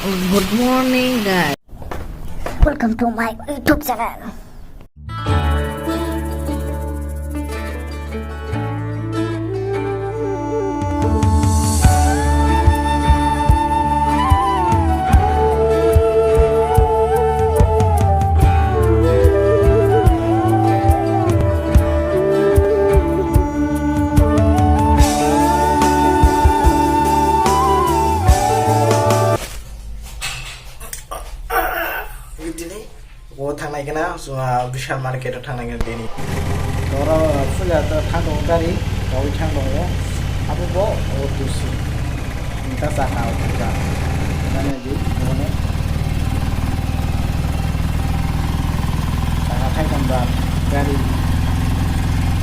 Good morning, guys. Welcome to my YouTube channel. थांनाय गना जोंहा विशाल मार्केटाव थांनांगोन दिनै दरा फुजा थांदों गारि गावै थांदों आबो दुसि minta sahau juga mana di mana sangat hai gambar gaरि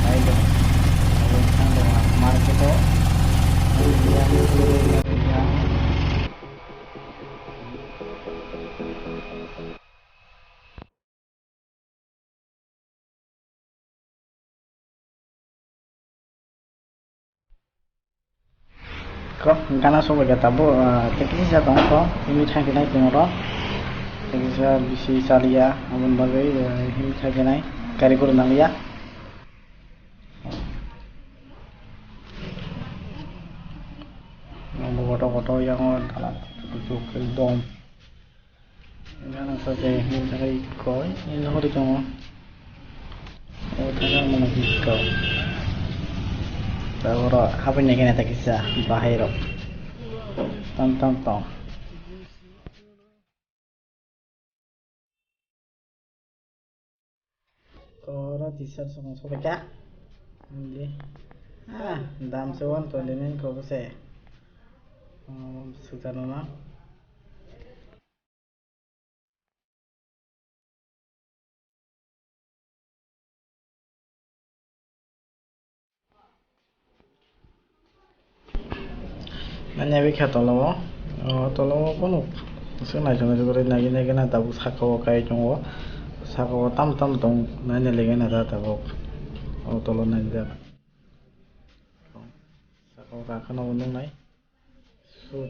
baik थांदों मार्केटाव kok karena sobat kata bu teknis ya dong kok ini tadi naik dengan teknis bisi salia amun bagai ini tadi naik kari kurang ya nomor foto-foto yang dalam tujuh dom jangan saja ini tadi koi ini hari kamu oh tadi mana kau Baru apa nih kena tak kisah bahaya tong. Kalau t-shirt sama sobek ya, ini, dalam sewan tuh ini kau bisa, sudah nama. Nanya bika tolong pun sengaja cuma juga lagi na tahu sakawa kayak cuma sakawa tam dong nanya lagi na tahu tolong nanya sakawa kakak undung nai sud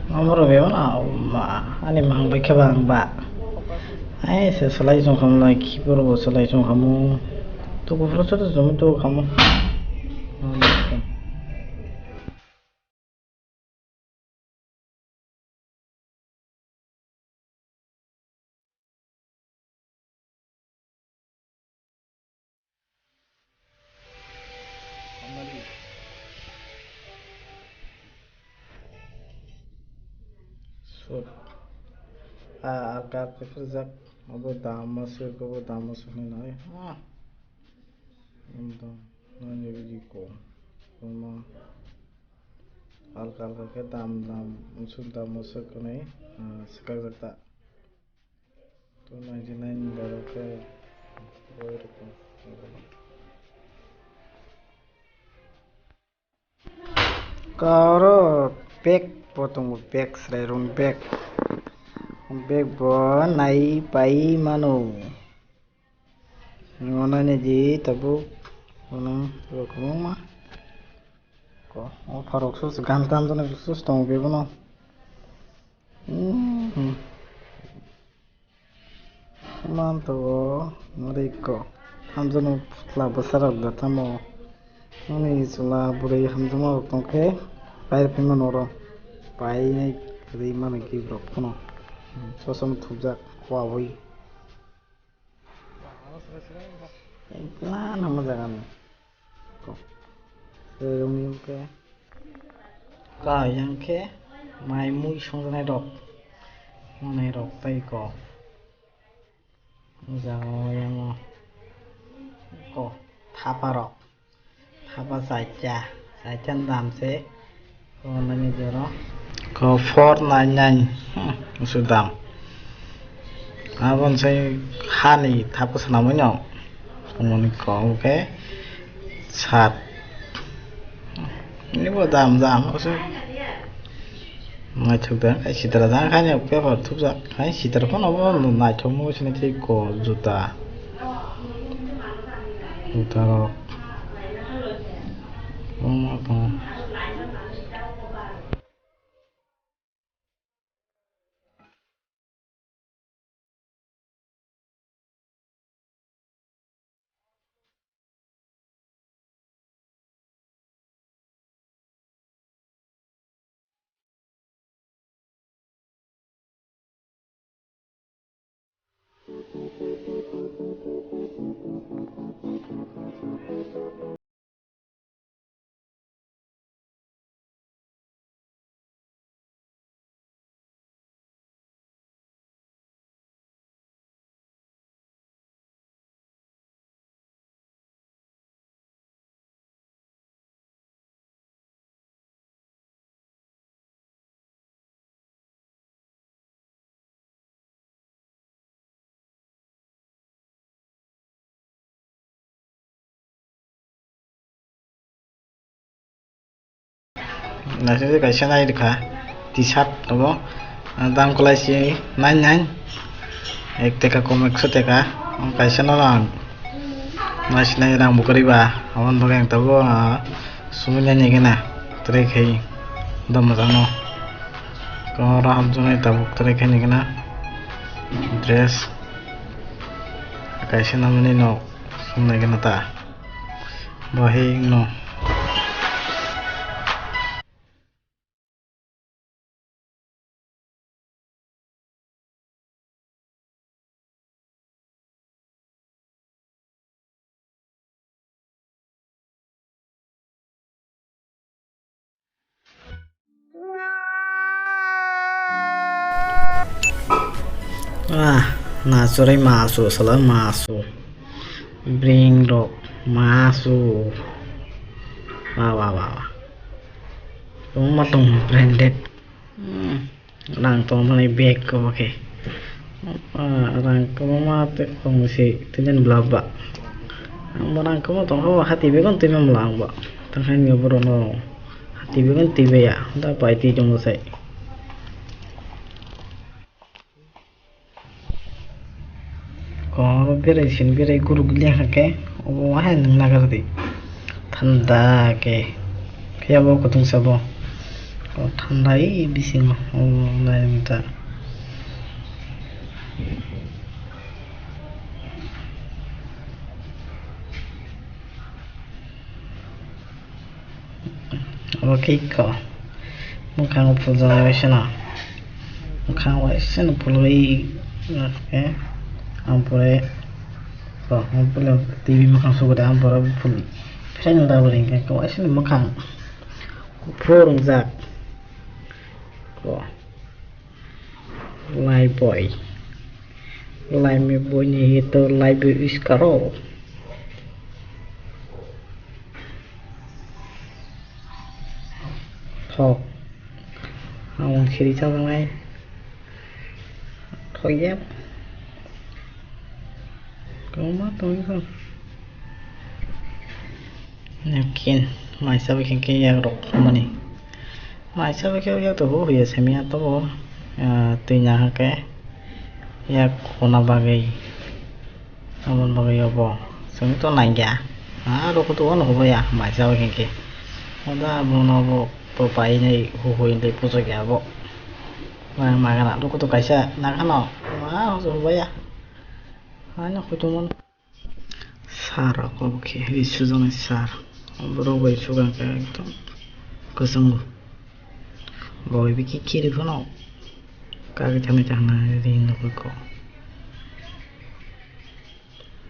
nomor berapa ani mang bika bang ba sesuai cuma kamu lagi baru sesuai cuma kamu tuh proses itu cuma tuh kamu agak terkesan abu damasuk nih untuk nanya begitu cuma alkal ke dam unsur damasuk nih sekarang tak tuh 99 baru ke kalau bag potong bag serung bag bon nai pai mano ngono nih ji tabu ngono kamu mah kok farok sus gantam tuh nih sus tong bego no mantap mereka hamzano lah besar ada tamu ini sulah budaya hamzano tongke bayar pemain orang bayar nih dari mana kibro kono sosok tujak kuawai pelan nama jangan kok serumim ke yang ke mai mui song rok mana rok tai kok jangan yang kok thapa saja dalam se kalau nanya jero ke for nanya sudah abang saya hani thapa senamanya ngomong kau oke saat ini buat dam maksud ngaco dah kayak citra dah kan ya oke buat tuh kayak citra pun apa ngaco mau sini tiko juta rok naising kaisa nai dikha t-shirt abo dam kolaisi 99 1 taka kom 100 taka kaisa no rang naising rang bukariba amon bagang tabo sumina nyegena trai khai dam majano kora hamjunai tabuk trai khai nyegena dress kaisa namani no sumna gena ta bahi no nacurai masu salah masu bring rock masu wah matong branded rang to mana bag ko pakai rang ko mate kongsi tinan blaba rang ko to hati begon tinan blaba tanghan ngabro no hati begon tibe ya da paiti jong sai ko berai guru gilya hake o ha nang nagar di thanda ke kya bo ko tung sabo ko thanda i bisin o na minta okay ko mukhang pulja washana mukhang washana puloi okay ampore ko ampole TV makan sudah ampora puli saya nggak tahu ring ko asin makan pro zak ko lai boy lai me boy ni itu lai boy iskaro thok awang siri chawang lai thoyep Koma tuh kan, yakin, masa bikin kayak rok mana? Masa bikin kayak tuh, ya semia tuh, tinya kayak, ya kona bagai, aman bagai apa? Semi tuh naik ya, rok tuh kan apa ya? Masa bikin kayak, udah mau apa? Papai ini huhuin di pusat ya apa? Makan rok tuh kaisa, nak kan? Suruh bayar. Hanya kutuman sar ako ke isudan sar bro boy sugan ka to kosango boy biki kiri kono kaga chame chana rin ko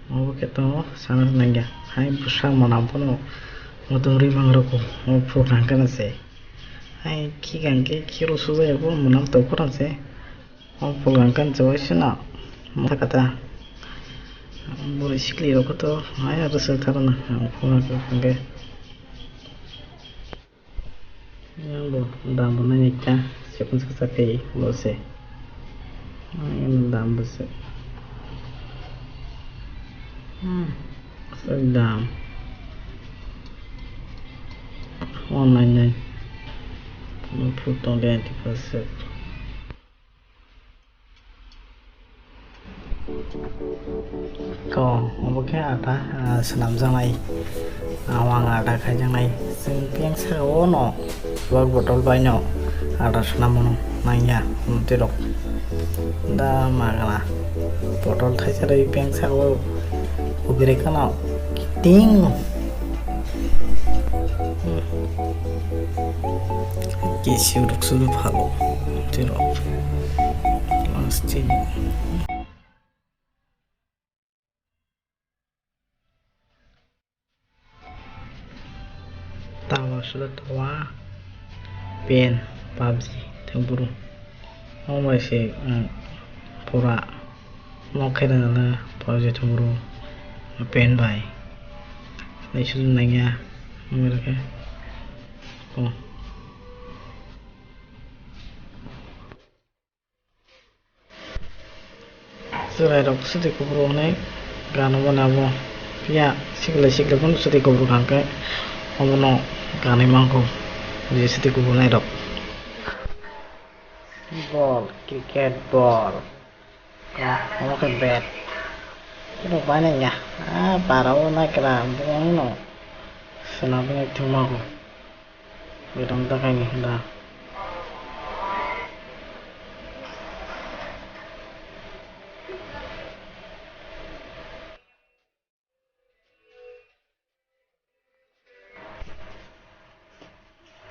mo ke to sanas nangya hai busang manam pono modori bangro ko mo program kana se hai ki gange kiro suza ko manam to koran se mo program kan jawasna mo kata boleh sikli aku tuh, ayah harus sekarang aku nggak ya lo, dah mana nikah, siapa sih sakai lo sih, ini dah besar, sedang, online nih, mau potong dia 20%. Ko oke ada senam jangai awang ada khai jangai sing sao no bag botol banyo ada senam no nanya tirok da magana botol thai sare piang sao ubire kana ting ki suruk suru bhalo tirok pasti tawa sudah tawa pen PUBG tempuru mau masih pura mau kira na PUBG tempuru pen bay ini sudah nanya mereka oh sudah dok sudah kubur nih gana mana ya sikle pun sudah kubur kangke omono gane mangko Di situ kubunai dok. Ball, cricket ball. Kamu ke bat. Itu banyak ya. Parah nak kira bukan no. Senapnya cuma aku. Bilang tak ini dah.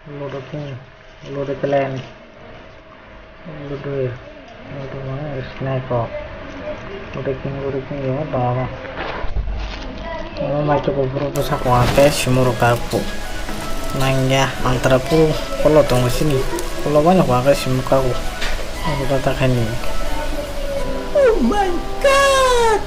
Ludo king, ludo clan, ludo mana snack off, ludo king ya apa? Macam kubur besar kuat semua karpu. Nanya antara pun kalau tunggu sini, kalau banyak banget semua karpu. Aku katakan ini. Oh my god!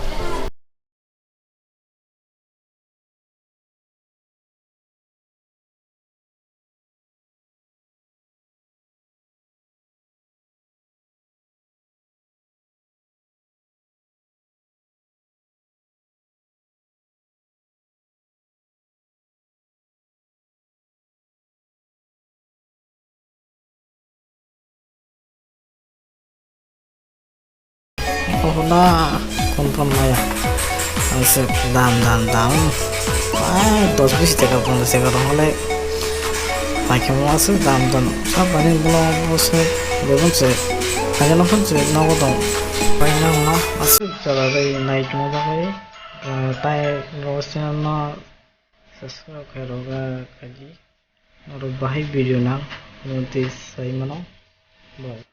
Oh nah, confirm ya. Ansep dam. Dos bis teka pun teka oleh. Pakai masuk dam. Apa ni belum bos belum se. Hanya nonton se nawa dong. Pakai nama masuk cara dari naik mau pakai. Tai losnya na subscribe karo kaji. Naruh bahaya video nang. Nanti saya mana. Bye.